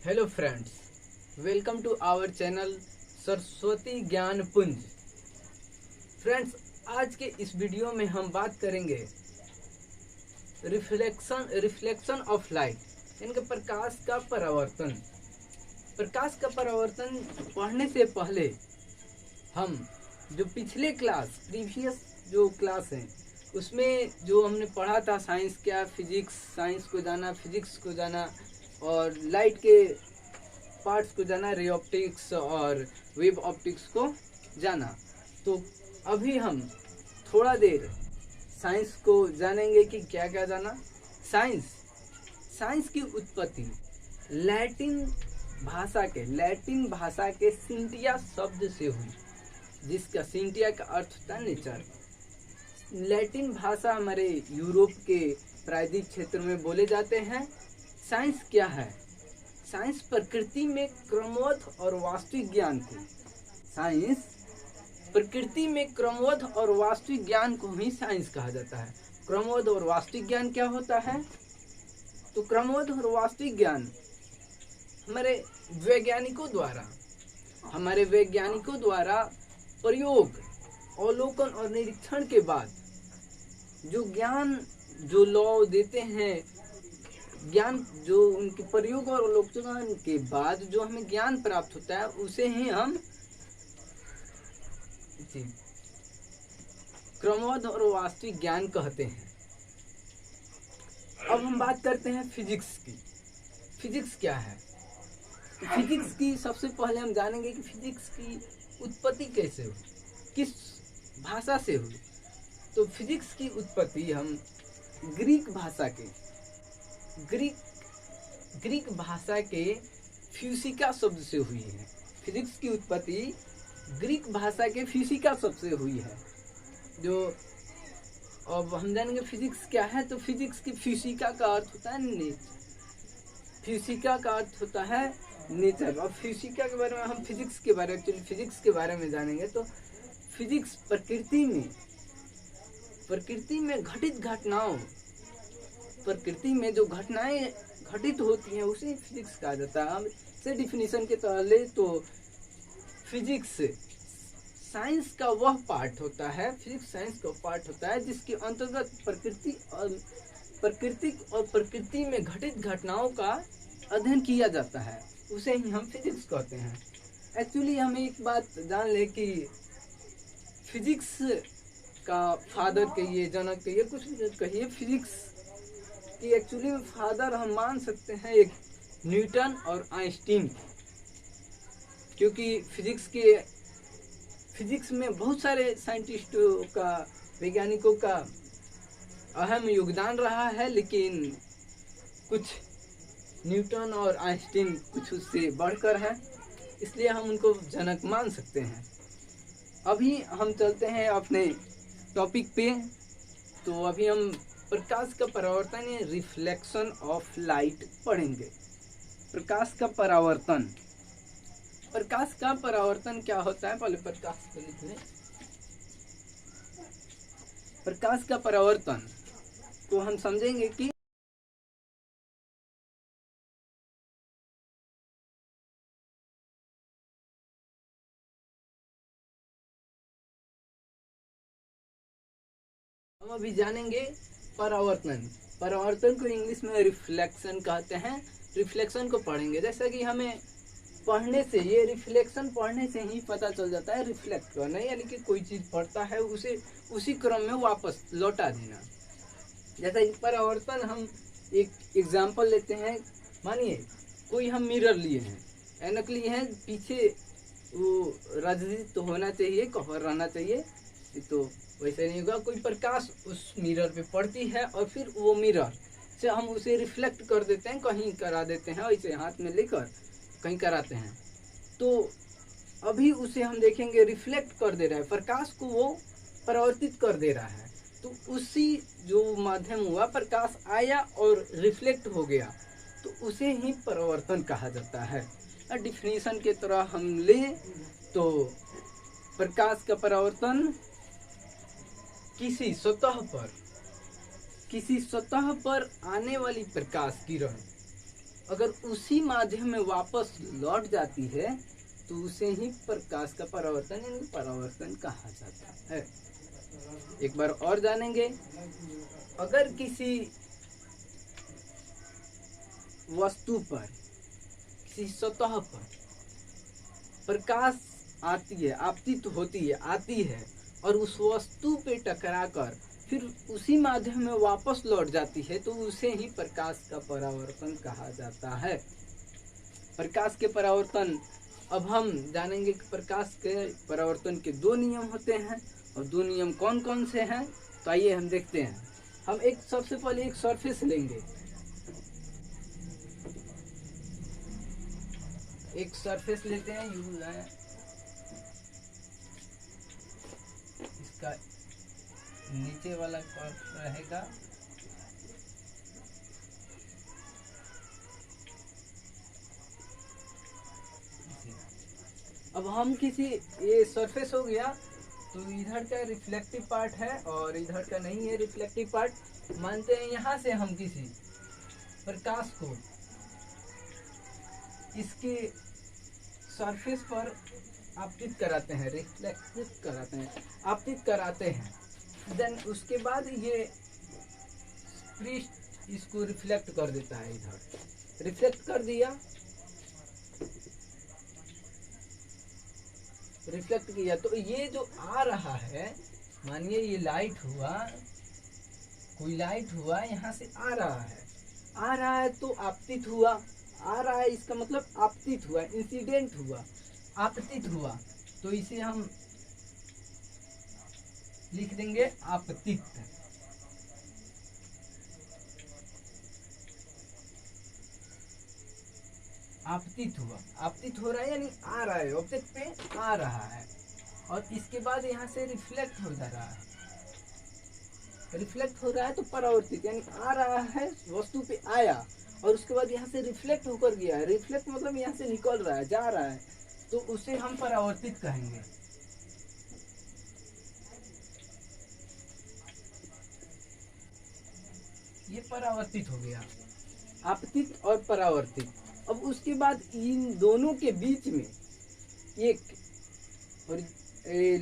Hello friends, welcome to our channel Saraswati Gyan Punj. Friends, आज के इस वीडियो में हम बात करेंगे रिफ्लेक्शन ऑफ लाइट, यानी कि प्रकाश का परावर्तन। प्रकाश का परावर्तन पढ़ने से पहले हम जो पिछले प्रीवियस जो क्लास हैं उसमें जो हमने पढ़ा था, साइंस क्या, फिजिक्स, साइंस को जाना, फिजिक्स को जाना और लाइट के पार्ट्स को जाना, रे ऑप्टिक्स और वेव ऑप्टिक्स को जाना। तो अभी हम थोड़ा देर साइंस को जानेंगे कि क्या क्या जाना। साइंस साइंस की उत्पत्ति लैटिन भाषा के सिंटिया शब्द से हुई, जिसका सिंटिया का अर्थ होता है नेचर। लैटिन भाषा हमारे यूरोप के प्रायद्वीप क्षेत्र में बोले जाते हैं। साइंस क्या है? साइंस प्रकृति में क्रमबद्ध और वास्तविक ज्ञान को साइंस प्रकृति में क्रमबद्ध और वास्तविक ज्ञान को ही साइंस कहा जाता है। क्रमबद्ध और वास्तविक ज्ञान क्या होता है? तो क्रमबद्ध और वास्तविक ज्ञान हमारे वैज्ञानिकों द्वारा प्रयोग, अवलोकन और निरीक्षण के बाद जो ज्ञान, जो लॉ देते हैं, ज्ञान जो उनके प्रयोग और अवलोकन के बाद जो हमें ज्ञान प्राप्त होता है उसे ही हम क्रमबद्ध और वास्तविक ज्ञान कहते हैं। अब हम बात करते हैं फिजिक्स की। फिजिक्स क्या है? तो फिजिक्स की सबसे पहले हम जानेंगे कि फिजिक्स की उत्पत्ति कैसे हुई, किस भाषा से हुई। तो फिजिक्स की उत्पत्ति हम ग्रीक भाषा के फ्यूसिका शब्द से हुई है। फिजिक्स की उत्पत्ति ग्रीक भाषा के फ्यूसिका शब्द से हुई है। जो अब हम जानेंगे फिजिक्स क्या है। तो फिजिक्स की फ्यूसिका का अर्थ होता है नेचर। और फ्यूसिका के बारे में हम फिजिक्स के बारे में जानेंगे। तो फिजिक्स प्रकृति में घटित घटनाओं, प्रकृति में जो घटनाएं घटित होती हैं उसे फिजिक्स कहा जाता है। हम से डिफिनीशन के तौर ले तो फिजिक्स साइंस का वह पार्ट होता है जिसके अंतर्गत प्रकृति में घटित घटनाओं का अध्ययन किया जाता है, उसे ही हम फिजिक्स कहते हैं। एक्चुअली हम एक बात जान ले कि फिजिक्स का फादर कहिए, जनक कहिए, कुछ भी कहिए, फिजिक्स की एक्चुअली में फादर हम मान सकते हैं एक न्यूटन और आइंस्टीन, क्योंकि फिजिक्स में बहुत सारे साइंटिस्टों का, वैज्ञानिकों का अहम योगदान रहा है, लेकिन कुछ न्यूटन और आइंस्टीन कुछ उससे बढ़कर है, इसलिए हम उनको जनक मान सकते हैं। अभी हम चलते हैं अपने टॉपिक पे। तो अभी हम प्रकाश का परावर्तन या रिफ्लेक्शन ऑफ लाइट पढ़ेंगे। प्रकाश का परावर्तन क्या होता है? पहले प्रकाश को लिख लें। प्रकाश का परावर्तन को हम समझेंगे कि हम अभी जानेंगे परावर्तन को इंग्लिश में रिफ्लेक्शन कहते हैं। रिफ्लेक्शन को पढ़ेंगे, जैसा कि हमें रिफ्लेक्शन पढ़ने से ही पता चल जाता है। रिफ्लेक्ट करना यानी कि कोई चीज पढ़ता है उसे उसी क्रम में वापस लौटा देना। जैसा परावर्तन हम एक एग्जाम्पल लेते हैं। मानिए कोई हम मिरर लिए हैं, ऐनक लिए हैं, पीछे वो रजित तो होना चाहिए, कवर रहना चाहिए, तो वैसे नहीं होगा। कोई प्रकाश उस मिरर पे पड़ती है और फिर वो मिरर से हम उसे रिफ्लेक्ट कर देते हैं, कहीं करा देते हैं, ऐसे हाथ में लेकर कहीं कराते हैं, तो अभी उसे हम देखेंगे रिफ्लेक्ट कर दे रहा है, प्रकाश को वो परावर्तित कर दे रहा है। तो उसी जो माध्यम हुआ, प्रकाश आया और रिफ्लेक्ट हो गया, तो उसे ही परावर्तन कहा जाता है। डिफिनीशन के तरह हम लें तो प्रकाश का परावर्तन किसी सतह पर आने वाली प्रकाश किरण अगर उसी माध्यम में वापस लौट जाती है तो उसे ही प्रकाश का परावर्तन यानी परावर्तन कहा जाता है। एक बार और जानेंगे, अगर किसी वस्तु पर, किसी सतह पर प्रकाश आती है, आपतित होती है, आती है और उस वस्तु पे टकराकर फिर उसी माध्यम में वापस लौट जाती है तो उसे ही प्रकाश का परावर्तन कहा जाता है। प्रकाश के परावर्तन, अब हम जानेंगे कि प्रकाश के परावर्तन के दो नियम होते हैं और दो नियम कौन कौन से हैं। तो आइए हम देखते हैं। हम सबसे पहले एक सरफेस लेंगे, एक सरफेस लेते हैं, इसका नीचे वाला पार्ट रहेगा, अब हम किसी, ये सरफेस हो गया तो इधर का रिफ्लेक्टिव पार्ट है और इधर का नहीं है रिफ्लेक्टिव पार्ट। मानते हैं यहाँ से हम किसी प्रकाश को इसके सरफेस पर आपतित कराते हैं, रिफ्लेक्टिव कराते हैं, आपतित कराते हैं। देन उसके बाद ये पृष्ठ इसको रिफ्लेक्ट कर देता है, इधर रिफ्लेक्ट कर दिया, रिफ्लेक्ट किया तो ये जो आ रहा है, मानिए ये लाइट हुआ, कोई लाइट हुआ यहाँ से आ रहा है तो आपतित हुआ, आ रहा है इसका मतलब आपतित हुआ, इंसिडेंट हुआ, आपतित हुआ, तो इसे हम लिख देंगे आपतित। आपतित हुआ, आपतित हो रहा है यानी आ रहा है, ऑब्जेक्ट पे आ रहा है और इसके बाद यहाँ से रिफ्लेक्ट हो जा रहा है, रिफ्लेक्ट हो रहा है तो परावर्तित यानी आ रहा है, वस्तु पे आया और उसके बाद यहाँ से रिफ्लेक्ट होकर गया है, रिफ्लेक्ट मतलब यहाँ से निकल रहा है, जा रहा है, तो उसे हम परावर्तित कहेंगे। ये परावर्तित हो गया, आपतित और परावर्तित। अब उसके बाद इन दोनों के बीच में एक और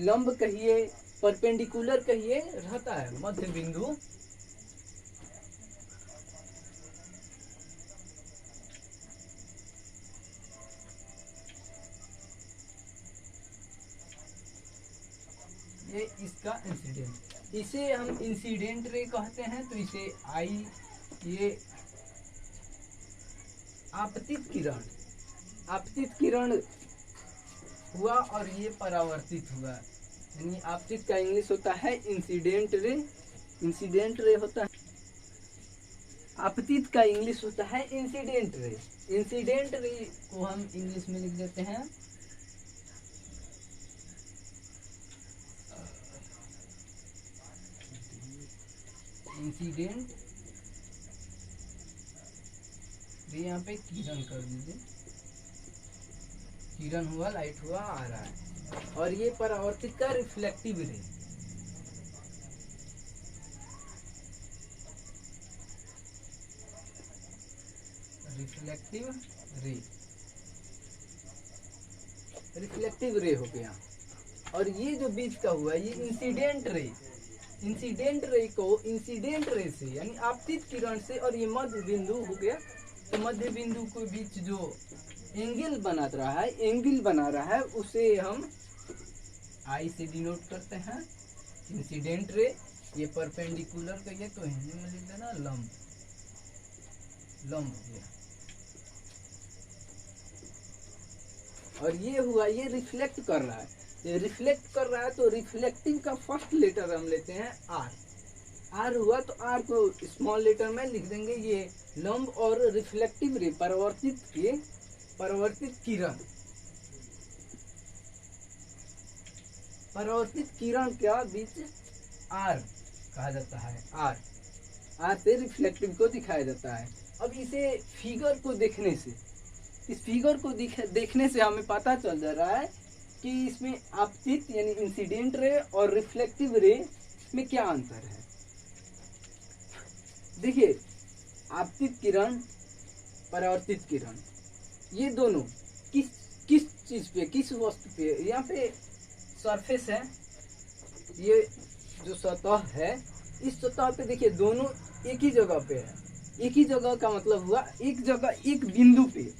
लंब कहिए, परपेंडिकुलर कहिए, रहता है मध्य बिंदु, ये इसका इंसिडेंट, इसे हम इंसिडेंट रे कहते हैं। तो इसे आई, ये आपतित किरण, आपतित किरण हुआ और ये परावर्तित हुआ, यानी आपतित का इंग्लिश होता है इंसिडेंट रे, इंसिडेंट रे होता है, आपतित का इंग्लिश होता है इंसिडेंट रे। इंसिडेंट रे को हम इंग्लिश में लिख देते हैं इंसिडेंट रे, यहाँ पे किरण कर दीजिए, किरण हुआ, लाइट हुआ, आ रहा है। और ये परावर्तित का रिफ्लेक्टिव रे, रिफ्लेक्टिव रे, रिफ्लेक्टिव रे हो गया। और ये जो बीच का हुआ ये इंसिडेंट रे, इंसिडेंट रे को इंसिडेंट रे से यानी आपतित किरण से, और ये मध्य बिंदु हो गया, तो मध्य बिंदु के बीच जो एंगल बना रहा है, एंगल बना रहा है, उसे हम आई से डिनोट करते हैं, इंसिडेंट रे। ये परपेंडिकुलर कहिए तो हिंदी में लिख देना लंब, लंब हो गया। और ये हुआ, ये रिफ्लेक्ट कर रहा है, ये रिफ्लेक्ट कर रहा है तो रिफ्लेक्टिव का फर्स्ट लेटर हम लेते हैं आर, आर हुआ तो आर को स्मॉल लेटर में लिख देंगे, ये लंब और रिफ्लेक्टिव रे, परावर्तित के, परावर्तित किरण, परावर्तित किरण का बीच आर कहा जाता है, आर, आर से रिफ्लेक्टिव को दिखाया जाता है। अब इसे फिगर को देखने से, इस फिगर को देखने से हमें पता चल जा रहा है कि इसमें आपतित यानी इंसिडेंट रे और रिफ्लेक्टिव रे में क्या अंतर है। देखिए आपतित किरण परावर्तित किरण, ये दोनों किस किस चीज पे, किस वस्तु पे, यहाँ पे सरफेस है, ये जो सतह है, इस सतह पे देखिए दोनों एक ही जगह पे है। एक ही जगह का मतलब हुआ एक जगह, एक बिंदु पे,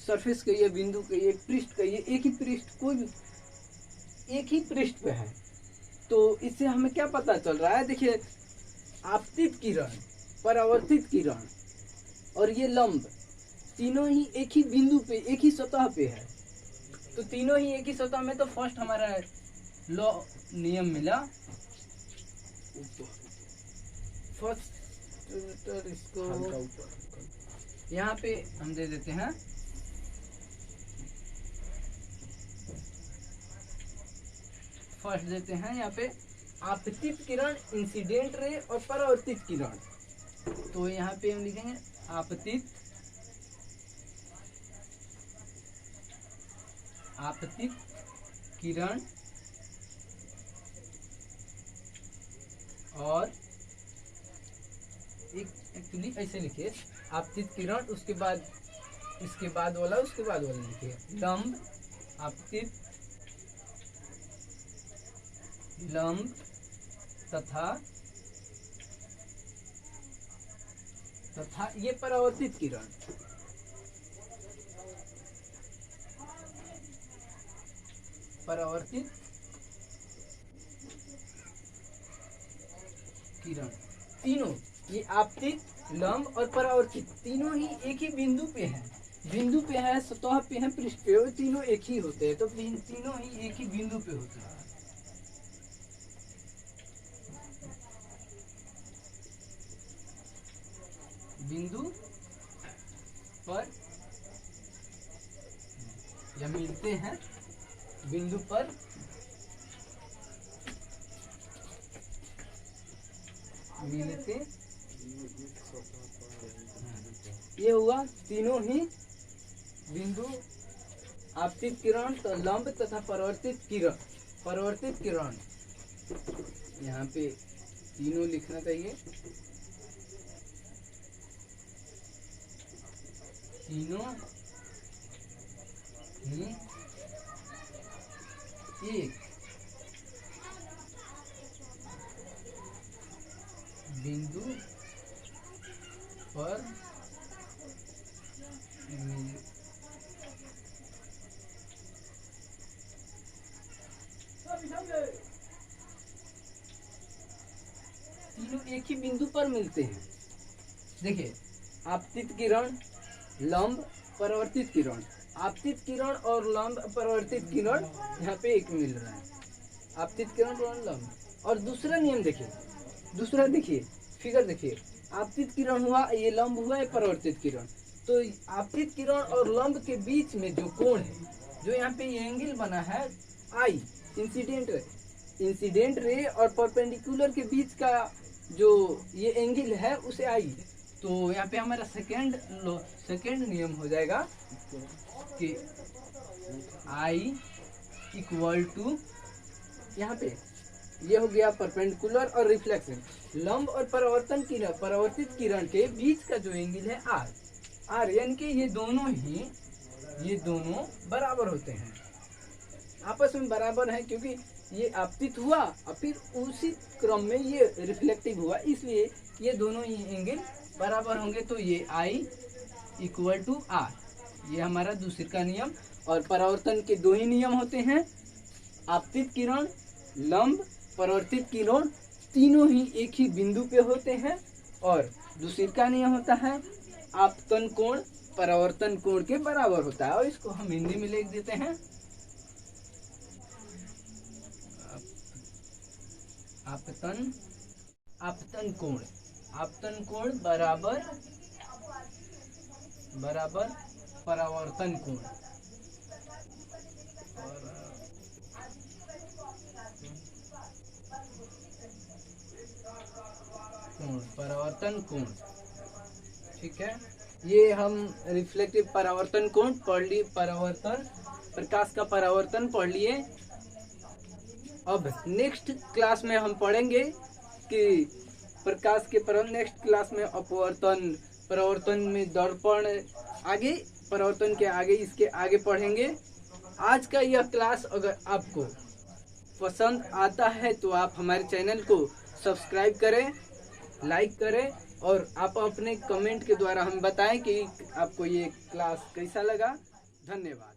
सरफेस कहिए, बिंदु कहिए, पृष्ठ कहिए, एक ही पृष्ठ, कोई एक ही पृष्ठ पे है। तो इससे हमें क्या पता चल रहा है, देखिए आपतित किरण, परावर्तित किरण और ये लंब, तीनों ही एक ही बिंदु पे, एक ही सतह पे है। तो तीनों ही एक ही सतह में, तो फर्स्ट हमारा लॉ नियम मिला। फर्स्ट इसको यहाँ पे हम दे देते हैं, फर्स्ट देते हैं यहाँ पे आपतित किरण, इंसिडेंट रे और परावर्तित किरण। तो यहाँ पे हम लिखेंगे आपतित किरण और एक एक्चुअली ऐसे लिखिए, आपतित किरण, उसके बाद इसके बाद वाला, उसके बाद वाला लिखिए लंब, आपतित लंब तथा ये परावर्तित किरण। परावर्तित किरण, तीनों, ये आपतित, लंब और परावर्तित, तीनों ही एक ही बिंदु पे है, बिंदु पे है, सतह पे है, पृष्ठ पे, वो तीनों एक ही होते हैं। तो तीनों ही एक ही बिंदु पे होते हैं। बिंदु पर या मिलते हैं, बिंदु पर मिलते, ये हुआ तीनों ही बिंदु, आपतित किरण, लंब तथा परावर्तित किरण। परावर्तित किरण यहाँ पे तीनों लिखना चाहिए, तीनों ही एक बिंदु पर तीनों एक ही बिंदु पर मिलते हैं। देखिए आपतित किरण, लंब, परावर्तित किरण, आपतित किरण और लंब, परावर्तित किरण यहाँ पे एक मिल रहा है, आपतित किरण और लंब। और दूसरा नियम देखिए, दूसरा देखिए, फिगर देखिए, आपतित किरण हुआ, ये लंब हुआ, ये परावर्तित किरण। तो आपतित किरण और लंब के बीच में जो कोण है, जो यहाँ पे ये एंगल बना है आई, इंसिडेंट रे और परपेंडिकुलर के बीच का जो ये एंगल है उसे आई। तो यहाँ पे हमारा सेकेंड नियम हो जाएगा कि आई इक्वल टू, यहाँ पे ये हो गया परपेंडिकुलर और रिफ्लेक्शन, लंब और परावर्तित किरण के बीच का जो एंगल है आर, यानी कि ये दोनों बराबर होते हैं, आपस में बराबर हैं, क्योंकि ये आपतित हुआ और फिर उसी क्रम में ये रिफ्लेक्टिव हुआ, इसलिए ये दोनों ही एंगल बराबर होंगे। तो ये आई इक्वल टू आर, ये हमारा दूसरे का नियम। और परावर्तन के दो ही नियम होते हैं, आपतित किरण, लंब, परावर्तित किरण, तीनों ही एक ही बिंदु पे होते हैं। और दूसरे का नियम होता है आपतन कोण परावर्तन कोण के बराबर होता है। और इसको हम हिंदी में लिख देते हैं आपतन कोण बराबर परावर्तन कोण। परावर्तन कोण, ठीक है। ये हम रिफ्लेक्टिव परावर्तन कोण पढ़ लिए, परावर्तन, प्रकाश का परावर्तन पढ़ लिए। अब नेक्स्ट क्लास में हम पढ़ेंगे कि प्रकाश के नेक्स्ट क्लास में अपवर्तन, परावर्तन में दर्पण, आगे परावर्तन के आगे इसके आगे पढ़ेंगे। आज का यह क्लास अगर आपको पसंद आता है तो आप हमारे चैनल को सब्सक्राइब करें, लाइक करें और आप अपने कमेंट के द्वारा हम बताएं कि आपको ये क्लास कैसा लगा। धन्यवाद।